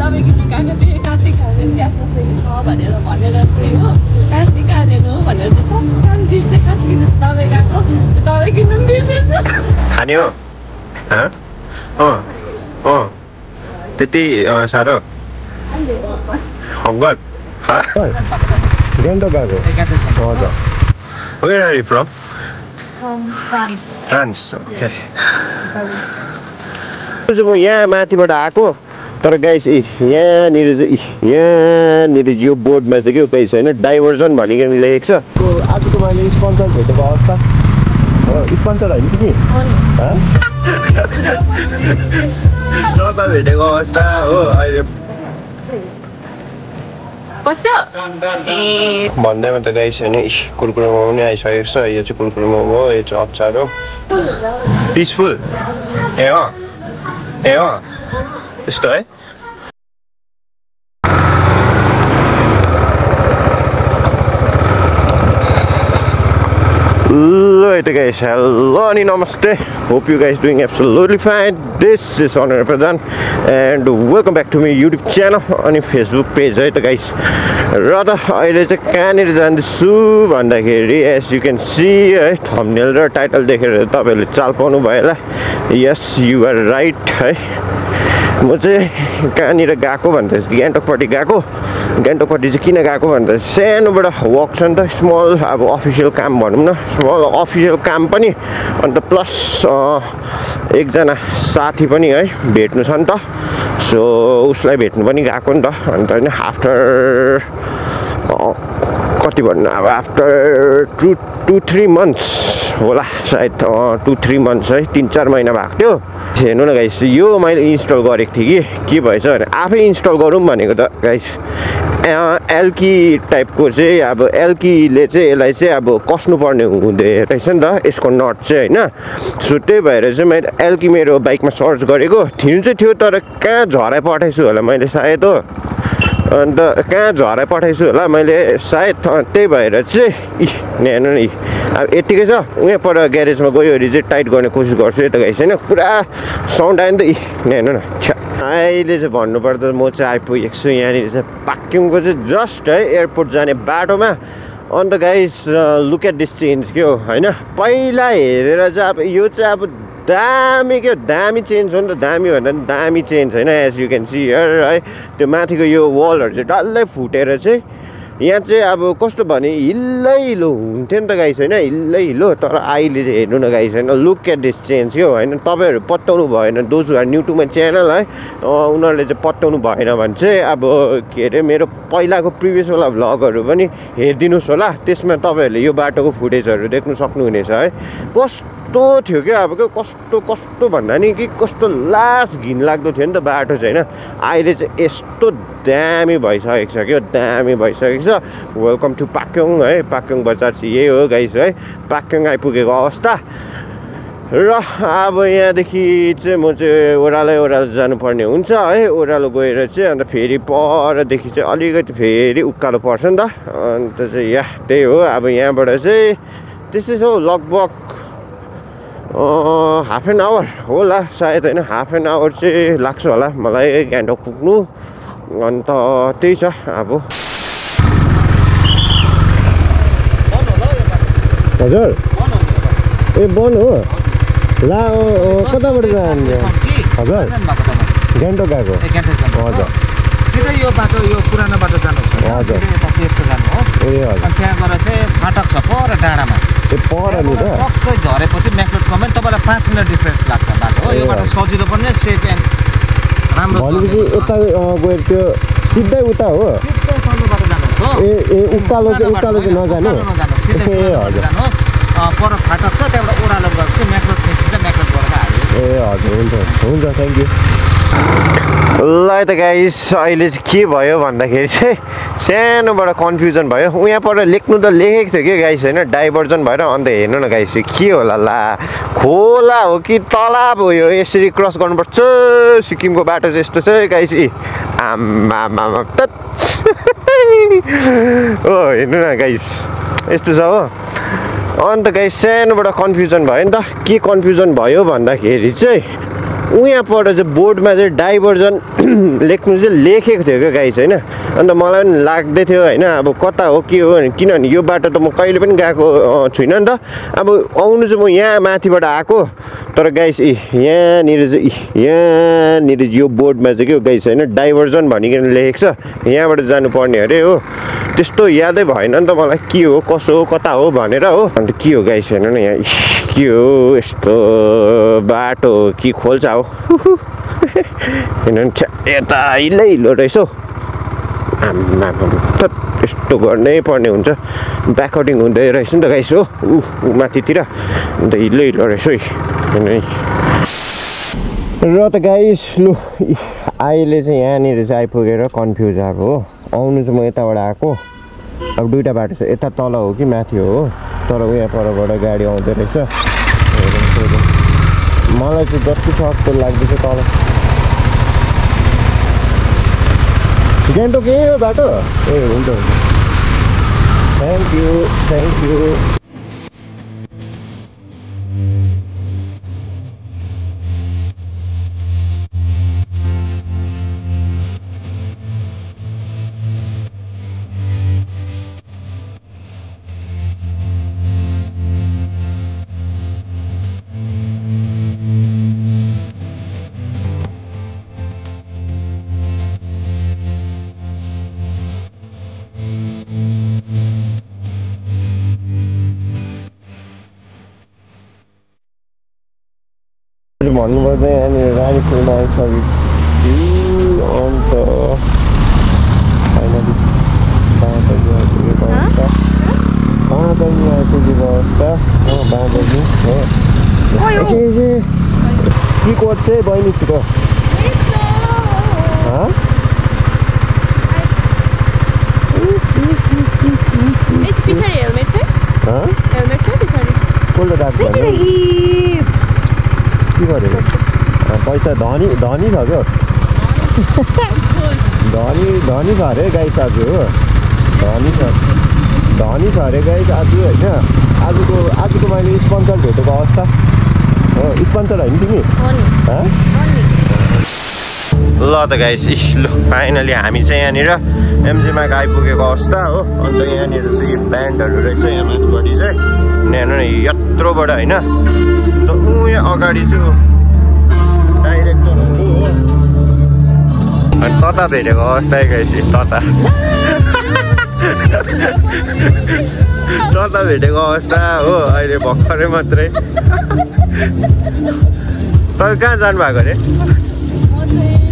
तपाईँको निकाल्नु थिएँ काँटी खाने भनेर चाहिँ हो काँटी खानेन हो भनेर चाहिँ सब बिर्से खास किन तपाईँ गएको तपाईँ किन बिर्सेछ खाने हो त्यति साह्रो हङ्गर गान्तोक गएको हजुर Where are you from? France. France. Okay. म यहाँ माथिबाट आएको तर गाइस यहाँनिर यो बोर्डमा चाहिँ के गाइस होइन डाइभर्जन भनिकन लेखेको छ आजको मैले स्पोन्सर भेटेको अवस्था स्पोन्सर होइन कि भेटेको अवस्था हो अहिले भन्दैमा त गाइस होइन कुरकुरे मोमो पनि आइसकेको छ यो चाहिँ कुरकुरे मोमो हो यो चाहिँ अचार हो पिसफुल ए त्यस्तो है Hello guys, hello and namaste. Hope you guys doing absolutely fine. This is Honor Pradhan and welcome back to my YouTube channel on Facebook page right guys. Rather अहिले चाहिँ कहाँनिर जान्दैछु भन्दाखेरि as you can see है thumbnail र title देखेर तपाईहरुले चाल पाउनु भयो होला. Yes, you are right है. म चाहिँ कहाँनिर गएको भन्दा गान्तोकपट्टि गएको गान्तोकपट्टि चाहिँ किन गएको भन्दा सानोबाट वक छ नि त स्मल अब अफिसियल काम भनौँ न स्मल अफिसियल काम पनि अन्त प्लस एकजना साथी पनि है भेट्नु छ नि त सो उसलाई भेट्नु पनि गएको नि त अन्त होइन आफ्टर कति भन्नु अब आफ्टर 2-3 months होला सायद 2-3 months है 3-4 महिना भएको थियो हेर्नु न गाइस यो मैले इन्स्टल गरेको थिएँ के भएछ भने आफै इन्स्टल गरौँ भनेको त गाइस एल्की टाइपको चाहिँ अब एल्कीले चाहिँ यसलाई चाहिँ अब कस्नुपर्ने हुँदै रहेछ नि त यसको नट चाहिँ होइन सो त्यही भएर चाहिँ मैले एल्की मेरो बाइकमा सर्च गरेको थिनु चाहिँ थियो तर कहाँ झराइ पठाइछु होला मैले सायद हो अन्त कहाँ झराइ पठाइछु होला मैले सायद त्यही भएर चाहिँ हेर्नु नि अब यतिकै छ उहाँ पर ग्यारेजमा गयोहरू चाहिँ टाइट गर्ने कोसिस गर्छु यता गाइस होइन पुरा साउन्ड आयो नि त हेर्नु न अहिले चाहिँ भन्नुपर्दा म चाहिँ आइपुगेको छु यहाँनिर चाहिँ पाक्योङको चाहिँ जस्ट है एयरपोर्ट जाने बाटोमा and guys look at this change के हो होइन पहिला हेरेर चाहिँ अब यो चाहिँ अब दामी के दामी चेन्ज हो नि त दामी भन्दा पनि दामी चेन्ज होइन as you can see here है त्यो माथिको यो वलहरू चाहिँ डल्लै फुटेर चाहिँ यहाँ चाहिँ अब कस्तो भने हिल्लै हिलो हुन्थ्यो नि त गाइस होइन हिल्लै हिलो तर अहिले चाहिँ हेर्नु न गाइस होइन लुक एट दिस चेन्ज के हो होइन तपाईँहरू पत्ताउनु भएन those are new to my channel है उनीहरूले चाहिँ पत्ताउनु भएन भने चाहिँ अब के अरे मेरो पहिलाको प्रिभियसवाला भ्लगहरू पनि हेरिदिनुहोस् होला त्यसमा तपाईँहरूले यो बाटोको फुटेजहरू देख्नु सक्नुहुनेछ है कस्तो थियो क्या अब क्या कस्तो भन्दा नि कि कस्तो लास्ट घिनलाग्दो थियो नि त बाटो चाहिँ होइन अहिले चाहिँ यस्तो दामी भइसकेको छ क्या दामी भइसकेको छ वेलकम टु पाक्योङ है पाक्योङ बजार चाहिँ यही हो गाइस है पाक्योङ आइपुगेको अवस्था र अब यहाँदेखि चाहिँ म चाहिँ ओह्रालो जानुपर्ने हुन्छ है ओह्रालो गएर चाहिँ अन्त फेरि परदेखि चाहिँ अलिकति फेरि उकालो पर्छ नि त अन्त चाहिँ त्यही हो अब यहाँबाट चाहिँ त्यसै छ लगभग हाफ एन आवर होला सायद होइन हाफ एन आवर चाहिँ लाग्छ होला मलाई गान्तोक पुग्नु अन्त त्यही छ अब हजुर ए बन हो ला कताबाट जाने हजुर गान्तोक गएको हजुर सिधै यो बाटो यो पुरानो बाटो जानुहोस् हजुर जानुहोस् ए हजुर त्यहाँ गएर चाहिँ फाटक छ पर डाँडामा ए पर नि त टक्कै झरेपछि म्याक्लोड कमेन्ट तपाईँलाई 5 मिनट डिफरेन्स लाग्छ बाटो हो यो बाटो सजिलो पनि सेफ एन्ड राम्रो भनेपछि यता गएर त्यो सिधै उता हो बाटो जानुहोस् हो ए उकालो चाहिँ नजानु सिधै जानुहोस् पर फाटक छ त्यहाँबाट ओह्रालो गएर चाहिँ म्याक्लोड फेसिन्छ म्याक्लोड गरेर हाल्यो ए हजुर हुन्छ थ्याङ्क यू ल त गाइस अहिले चाहिँ के भयो भन्दाखेरि चाहिँ सानोबाट कन्फ्युजन भयो यहाँ पर लेख्नु त लेखेको थियो कि गाइस होइन डाइभर्जन भएर अन्त हेर्नु न गाइस के होला ला खोला हो कि तलाब हो यो यसरी क्रस गर्नुपर्छ सिक्किमको बाटो चाहिँ यस्तो छ गाइस आमा त हो हेर्नु न गाइस यस्तो छ हो अन्त गाइस सानोबाट कन्फ्युजन भयो नि त के कन्फ्युजन भयो भन्दाखेरि चाहिँ उहाँबाट चाहिँ बोर्डमा चाहिँ डाइभर्जन लेख्नु चाहिँ लेखेको थियो क्या गाइस होइन। अन्त मलाई पनि लाग्दै थियो होइन अब कता हो के हो किनभने यो बाटो त म कहिले पनि गएको छुइनँ नि त। अब आउनु चाहिँ म यहाँ माथिबाट आएको तर गाइस यहाँनिर यो बोर्डमा चाहिँ के हो गाइस होइन डाइभर्जन भनिकन लेखेको छ, यहाँबाट जानुपर्ने अरे हो। त्यस्तो यादै भएन नि त मलाई के हो कसो हो कता हो भनेर हो। अन्त के हो गाइस हेर्नु न यहाँ के हो यस्तो बाटो के खोल्छ हो किनभने यता हिलो रहेछ हौ यस्तो गर्नै पर्ने हुन्छ ब्याकआउटिङ हुँदै रहेछ नि त गाइस हो माथितिर अन्त हिलो रहेछ है। र त गाइस लु अहिले चाहिँ यहाँनिर चाहिँ आइपुगेर कन्फ्युज अब हो। आउनु चाहिँ म यताबाट आएको अब दुईवटा बाटो छ, यता तल हो कि माथि हो तर उहाँ परबाट गाडी आउँदो रहेछ। मलाई चाहिँ जति सक्दो लाग्दैछ तल गान्तोक यही हो बाटो ए हुन्छ थ्याङ्क यू। भन्नुपर्दा यहाँनिर रानी फुलमा आइसकेको अन्त फाइनली 5 बजी आइपुगेको अवस्था 5 बजी आइपुगेको अवस्था हो 5 बजी हो। के कोड चाहिँ बहिनीसित पछाडि हेलमेट छ कसले राख्छ के गर्यो पैसा धनी छ क्या धनी छ अरे गाई आज हो धनी छ अरे गाई आज होइन। आजको मैले स्पोन्सर भेटेको अवस्था हो स्पोन्सर होइन तिमी ल त गाइस लु फाइनली हामी चाहिँ यहाँनिर एमजीमा आइपुगेको अवस्था हो। अन्त यहाँनिर चाहिँ ब्यान्डहरू रहेछ यहाँ माथिपट्टि चाहिँ यहाँनिर यत्रोबाट होइन यहाँ अगाडि चाहिँ डाइरेक्टरहरू हो अनि तता भेटेको अवस्था गाइस तता भेटेको अवस्था हो अहिले भर्खरै मात्रै। तपाईँ कहाँ जानुभएको अरे?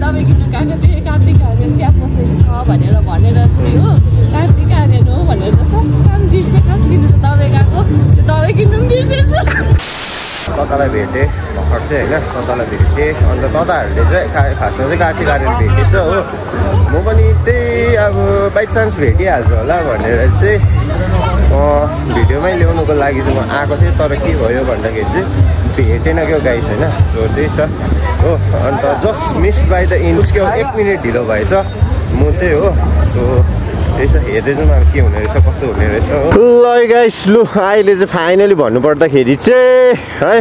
दबाई किन्न गएको थिएँ कार्तिक आर्यन त्यहाँ पसेको छ भनेर चाहिँ हो कार्तिक आर्यन हो भनेर त सब काम बिर्सेँ खास किन्नु त दबाई गएको त्यो दबाई किन्नु पनि बिर्सेछु। ततालाई भेटेँ भर्खर चाहिँ होइन ततालाई भेटेँ अन्त तताहरूले चाहिँ खासमा चाहिँ कार्तिक आर्यन भेटेछ हो। म पनि त्यही अब बाई चान्स भेटिहाल्छु होला भनेर चाहिँ भिडियोमै ल्याउनुको लागि चाहिँ म आएको थिएँ तर के भयो भन्दाखेरि चाहिँ भेटेन क्या गाइस होइन सो त्यही छ हो। अन्त just miss by the inch के 1 मिनट ढिलो भएछ म चाहिँ हो। सो त्यही छ हेर्दै जाउँ अब के हुने रहेछ कस्तो हुने रहेछ हो। ल गाइस लु अहिले चाहिँ फाइनली भन्नुपर्दाखेरि चाहिँ है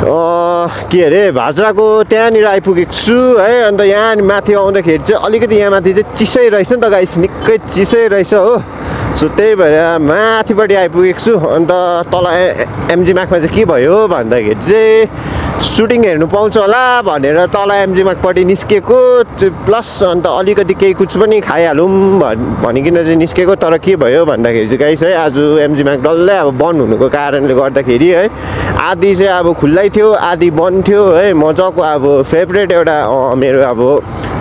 के अरे भाजराको त्यहाँनिर आइपुगेको छु है। अन्त यहाँ माथि आउँदाखेरि चाहिँ अलिकति यहाँ माथि चाहिँ चिसै रहेछ नि त गाइस निकै चिसै रहेछ हो। सो त्यही भएर माथिपट्टि आइपुगेको छु। अन्त तल एमजी मार्कमा चाहिँ के भयो भन्दाखेरि चाहिँ सुटिङ हेर्नु पाउँछ होला भनेर तल एमजी मार्कपट्टि निस्केको प्लस अन्त अलिकति केही कुछ पनि खाइहालौँ भनिकन चाहिँ निस्केको। तर के भयो भन्दाखेरि चाहिँ गाइस है आज एमजी मार्क डल्लै अब बन्द हुनुको कारणले गर्दाखेरि है आधी चाहिँ अब खुल्लै थियो आधी बन्द थियो है। मजाको अब फेभरेट एउटा मेरो अब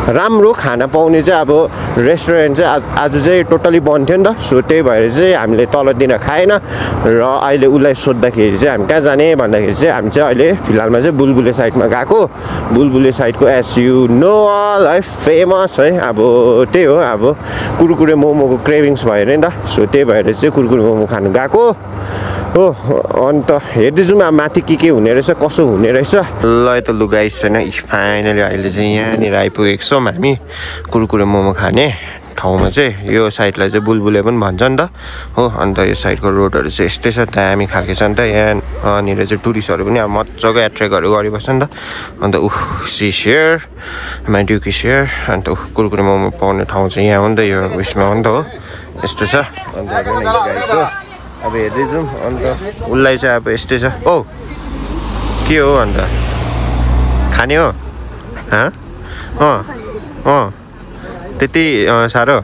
राम्रो खाना पाउने चाहिँ अब रेस्टुरेन्ट चाहिँ आज चाहिँ टोटली बन्द थियो नि त। सो त्यही भएर चाहिँ हामीले तलतिर खाएन र अहिले उसलाई सोद्धाखेरि चाहिँ हामी कहाँ जाने भन्दाखेरि चाहिँ हामी चाहिँ अहिले फिलहालमा चाहिँ बुलबुले साइडमा गएको। बुलबुले साइडको एस यु नो अल है फेमस है अब त्यही हो अब कुरकुरे मोमोको क्रेभिङ्स भयो नि त। सो त्यही भएर चाहिँ कुरकुरे मोमो खानु गएको हो। अन्त हेर्दै जाउँ अब माथि के हुने रहेछ कसो हुने रहेछ। ल त लु गाइस छैन फाइनली अहिले चाहिँ यहाँनिर आइपुगेको छौँ हामी कुरकुरे मोमो खाने ठाउँमा चाहिँ यो साइडलाई चाहिँ बुलबुले पनि भन्छ नि त हो अन्त यो साइडको रोडहरू चाहिँ यस्तै छ दामी खालको छ नि त यहाँनिर चाहिँ टुरिस्टहरू पनि अब मजाको एट्र्याक्टहरू गरिबस्छ नि त अन्त सी सेयर माइड्युकी सेयर अन्त कुरकुरे मोमो पाउने ठाउँ चाहिँ यहाँ हो नि त यो उयसमा हो नि त हो यस्तो छ अन्त अब हेर्दै जाउँ अन्त उसलाई चाहिँ अब यस्तै छ ओ के हो अन्त खाने हो त्यति साह्रो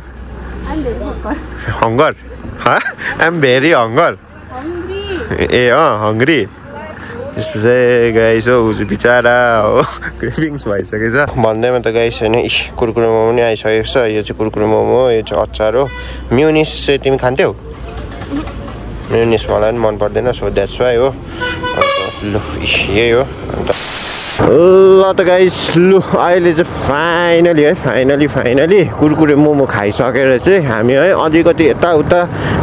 hunger I'm very hunger A hungry यस्तो चाहिँ गाइस हो ऊ चाहिँ बिचरा हो क्रेभिङ्स भइसकेछ भन्दैमा त गाइस होइन कुरकुरे मोमो पनि आइसकेको छ यो चाहिँ कुरकुरे मोमो हो यो चाहिँ अचार हो म्युनिस चाहिँ तिमी खान्थ्यौ म्युनिस मलाई पनि मन पर्दैन सो द्याट्स वाइ हो अन्त लु यही हो अन्त ल त गाइस लु अहिले चाहिँ फाइनली कुरकुरे मोमो खाइसकेर चाहिँ हामी है अलिकति यताउता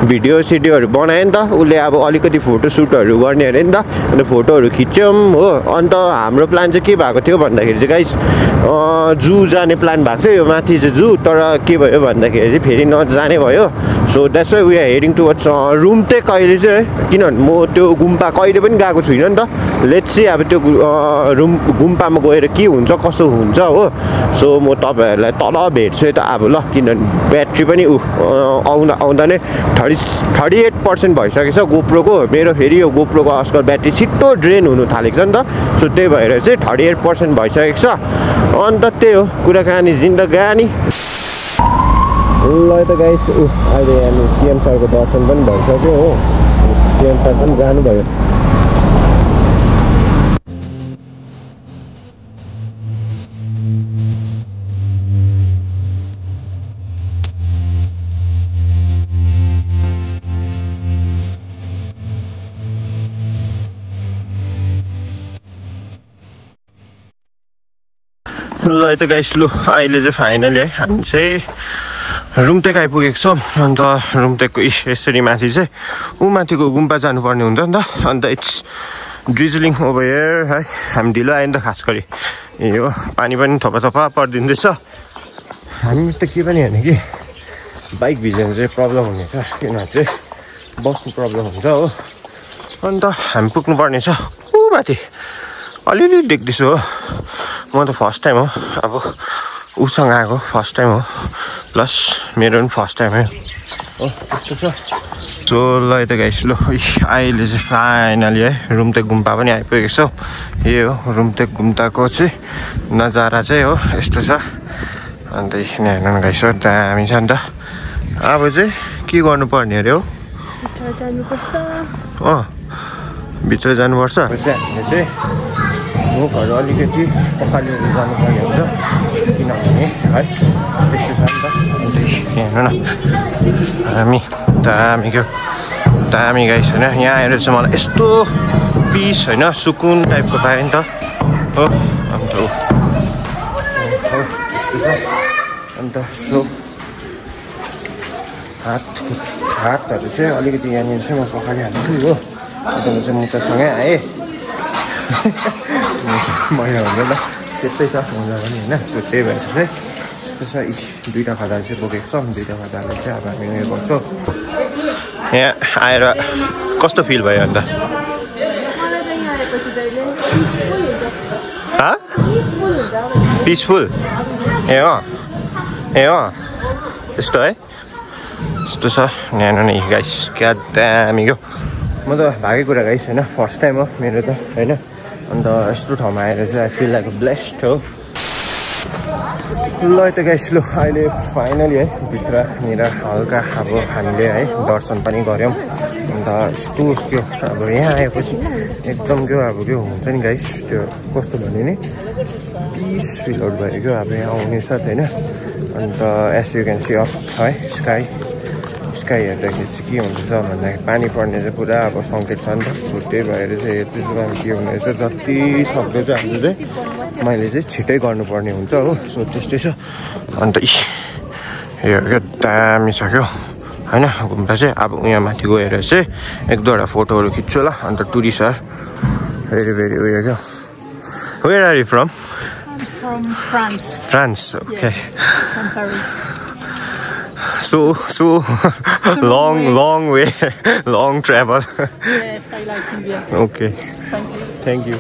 भिडियो सिडियोहरू बनायो नि त उसले अब अलिकति फोटोसुटहरू गर्ने अरे नि त अन्त फोटोहरू खिच्यौँ हो अन्त हाम्रो प्लान चाहिँ के भएको थियो भन्दाखेरि चाहिँ गाइस जू जाने प्लान भएको थियो यो माथि चाहिँ जू तर के भयो भन्दाखेरि चाहिँ फेरि नजाने भयो so that's why we are heading towards Rumtek अहिले चाहिँ किनभने म त्यो गुम्पा कहिले पनि गएको छुइनँ नि त लेट्स सी अब त्यो गुम्पामा गएर के हुन्छ कसो हुन्छ हो सो म तपाईँहरूलाई तल भेट्छु त अब ल किनभने ब्याट्री पनि आउँदा नै 38% भइसकेको छ गोप्रोको मेरो फेरि यो गोप्रोको आजकल ब्याट्री छिट्टो ड्रेन हुनु थालेको छ नि त सो त्यही भएर चाहिँ 38% भइसकेको छ अन्त त्यही हो कुराकानी जिन्दगानी ल त गाइस अहिले हामी सिएम सरको दर्शन पनि भइसक्यो हो सिएम सर पनि जानुभयो ल त गाइस लु अहिले चाहिँ फाइनली है हामी चाहिँ रुम्टेक आइपुगेको छौँ अन्त रुम्टेकको यसरी माथि चाहिँ माथिको गुम्पा जानुपर्ने हुन्छ नि त अन्त इट्स ड्रिजलिङ ओभर हियर है हामी ढिलो आयो नि त खास गरी यो पानी पनि थपा परिदिँदैछ हामी त के पनि होइन कि बाइक भिज्यो भने चाहिँ प्रब्लम हुनेछ किनभने चाहिँ बस्नु प्रब्लम हुन्छ हो अन्त हामी पुग्नुपर्ने छ माथि अलिअलि देख्दैछु हो म त फर्स्ट टाइम हो अब उसँग आएको फर्स्ट टाइम हो प्लस मेरो पनि फर्स्ट टाइम हो त्यस्तो छ सो ल त गाइस ल अहिले चाहिँ फाइनली है रुम्टेक गुम्पा पनि आइपुगेको छ यही हो रुम्टेक गुम्पाको चाहिँ नजारा चाहिँ हो यस्तो छ अन्त यहाँ हेर्नु गाइस हो दामी छ नि त अब चाहिँ के गर्नुपर्ने अरे हो भित्र जानुपर्छ हामीले चाहिँ मुखहरू अलिकति पखालेर जानुपर्ने हुन्छ किनभने है त्यस्तो छ नि त हेर्नु न दामी गाइस होइन यहाँ आएर चाहिँ मलाई यस्तो पिस होइन सुकुन टाइपको पाएँ नि त हो अन्त सो हातहरू चाहिँ अलिकति यहाँनिर चाहिँ म पखालिहाल्छु हो अन्त म चाहिँ मुचासँगै आएँ मैला हुन्छ ल त्यस्तै छ मजा पनि होइन सो त्यही भएर चाहिँ त्यसो दुईवटा खदाहरू चाहिँ बोकेको छौँ दुईवटा खदाहरूले चाहिँ अब हामी उयो गर्छौँ यहाँ आएर कस्तो फिल भयो अन्त पिसफुल ए त्यस्तो है यस्तो छ न्यानो नै गाइस क्या दामीको म त भागेको कुरा गाइस होइन फर्स्ट टाइम हो मेरो त होइन अन्त यस्तो ठाउँमा आएर चाहिँ आई फिल लाइक ब्लेस्ड हो ल त गाइस लु अहिले फाइनली है भित्रनिर हल्का अब हामीले है दर्शन पनि गऱ्यौँ अन्त यस्तो त्यो अब यहाँ आएपछि एकदम त्यो अब त्यो हुन्छ नि गाइस त्यो कस्तो भन्यो नि पिस फिल आउट भयो क्या अब यहाँ आउने साथ होइन and as you can see of है स्काई हेर्दाखेरि चाहिँ के हुन्छ भन्दाखेरि पानी पर्ने चाहिँ पुरा अब सङ्केत छ नि त त्यही भएर चाहिँ यति चाहिँ के हुने रहेछ जति सक्दो चाहिँ हाम्रो चाहिँ मैले चाहिँ छिटै गर्नुपर्ने हुन्छ हो सो त्यस्तै छ अन्त यो क्या दामी छ क्या होइन गुम्बा चाहिँ अब यहाँ माथि गएर चाहिँ एक दुईवटा फोटोहरू खिच्छु ल अन्त टुरिस्ट आर भेरी उयो क्या where are you from France. France, okay. Yes, from Paris. So long way, long travel. Yes, I like India. Okay, Thank you. thank you.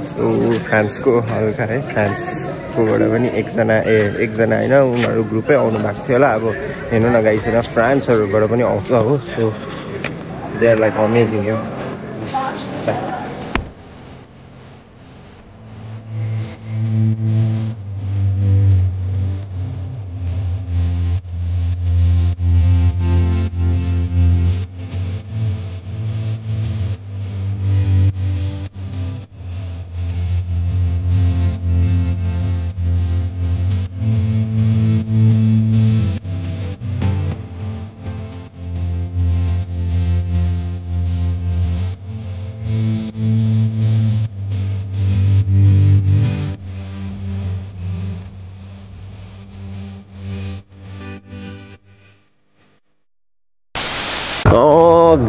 So फ्रान्सको हल्का है फ्रान्सकोबाट पनि एकजना होइन उनीहरू ग्रुपै आउनु भएको थियो होला अब हेर्नु न गाइस होइन फ्रान्सहरूबाट पनि आउँछ हो so they are like amazing यो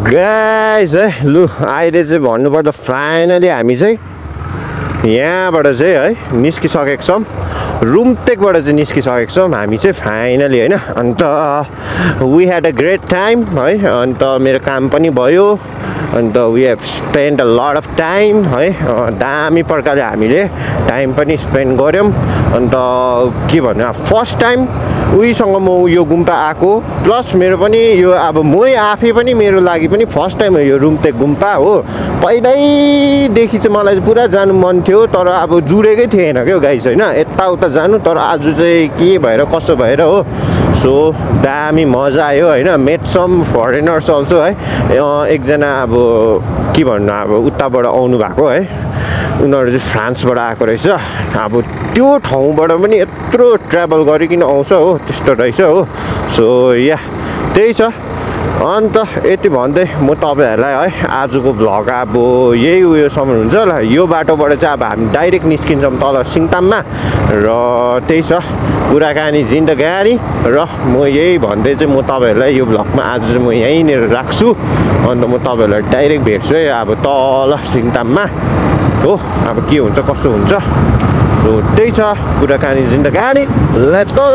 गाइस है लु अहिले चाहिँ भन्नुपर्दा फाइनली हामी चाहिँ यहाँबाट चाहिँ है निस्किसकेको छौँ रुमटेकबाट चाहिँ निस्किसकेको छौँ हामी चाहिँ फाइनली होइन and we had a great time है अन्त मेरो काम पनि भयो and we have spend a lot of time है दामी प्रकारले हामीले टाइम पनि स्पेन्ड गऱ्यौँ अन्त के भन्नु फर्स्ट टाइम उहीसँग म यो गुम्पा आएको प्लस मेरो पनि यो अब मै आफै पनि मेरो लागि पनि फर्स्ट टाइम हो यो रुमटेक गुम्पा हो पहिल्यैदेखि चाहिँ मलाई चाहिँ पुरा जानु मन थियो तर अब जुरेकै थिएन क्या गाइस होइन यताउता जानु तर आज चाहिँ के भएर कसो भएर हो सो दामी मजा आयो होइन मेट सम फरेनर्स अल्सो है एकजना अब के भन्नु अब उताबाट आउनु भएको है उनीहरू चाहिँ फ्रान्सबाट आएको रहेछ अब त्यो ठाउँबाट पनि यत्रो ट्राभल गरिकन आउँछ हो त्यस्तो रहेछ हो सो या त्यही छ अन्त यति भन्दै म तपाईँहरूलाई है आजको भ्लग अब यही उयोसम्म हुन्छ ल यो बाटोबाट चाहिँ अब हामी डाइरेक्ट निस्किन्छौँ तल सिङताममा र त्यही छ कुराकानी जिन्दगानी र म यही भन्दै चाहिँ म तपाईँहरूलाई यो भ्लगमा आज चाहिँ म यहीँनिर राख्छु अन्त म तपाईँहरूलाई डाइरेक्ट भेट्छु है अब तल सिङताममा हो अब के हुन्छ कसो हुन्छ सो त्यही छ कुराकानी जिन्दगानी लेट्स गो